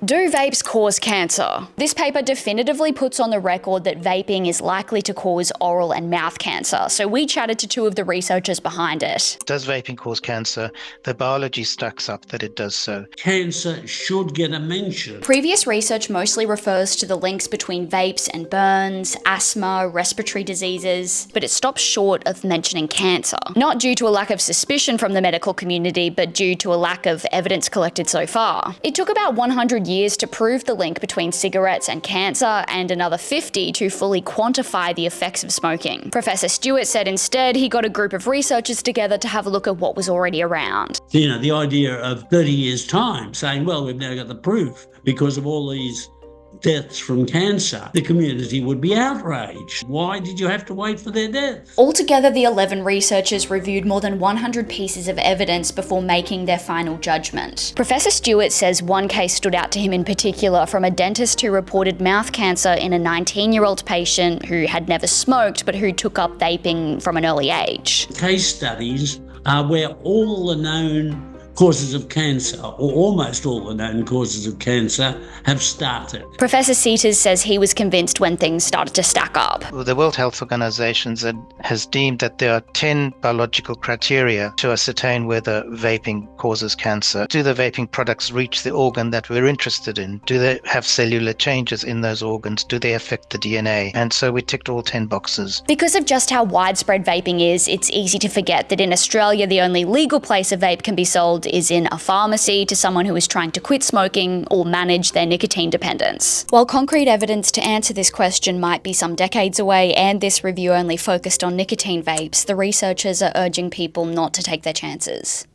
Do vapes cause cancer? This paper definitively puts on the record that vaping is likely to cause oral and mouth cancer, so we chatted to two of the researchers behind it. Does vaping cause cancer? The biology stacks up that it does so. Cancer should get a mention. Previous research mostly refers to the links between vapes and burns, asthma, respiratory diseases, but it stops short of mentioning cancer. Not due to a lack of suspicion from the medical community, but due to a lack of evidence collected so far. It took about 100 years to prove the link between cigarettes and cancer, and another 50 to fully quantify the effects of smoking. Professor Stewart said instead he got a group of researchers together to have a look at what was already around. The idea of 30 years' time saying, well, we've now got the proof because of all these deaths from cancer, the community would be outraged. Why did you have to wait for their death? Altogether, the 11 researchers reviewed more than 100 pieces of evidence before making their final judgment. Professor Stewart says one case stood out to him in particular from a dentist who reported mouth cancer in a 19-year-old patient who had never smoked but who took up vaping from an early age. Case studies are where all the known causes of cancer, or almost all the known causes of cancer, have started. Professor Seeters says he was convinced when things started to stack up. The World Health Organization has deemed that there are 10 biological criteria to ascertain whether vaping causes cancer. Do the vaping products reach the organ that we're interested in? Do they have cellular changes in those organs? Do they affect the DNA? And so we ticked all 10 boxes. Because of just how widespread vaping is, it's easy to forget that in Australia the only legal place a vape can be sold is in a pharmacy to someone who is trying to quit smoking or manage their nicotine dependence. While concrete evidence to answer this question might be some decades away, and this review only focused on nicotine vapes, the researchers are urging people not to take their chances.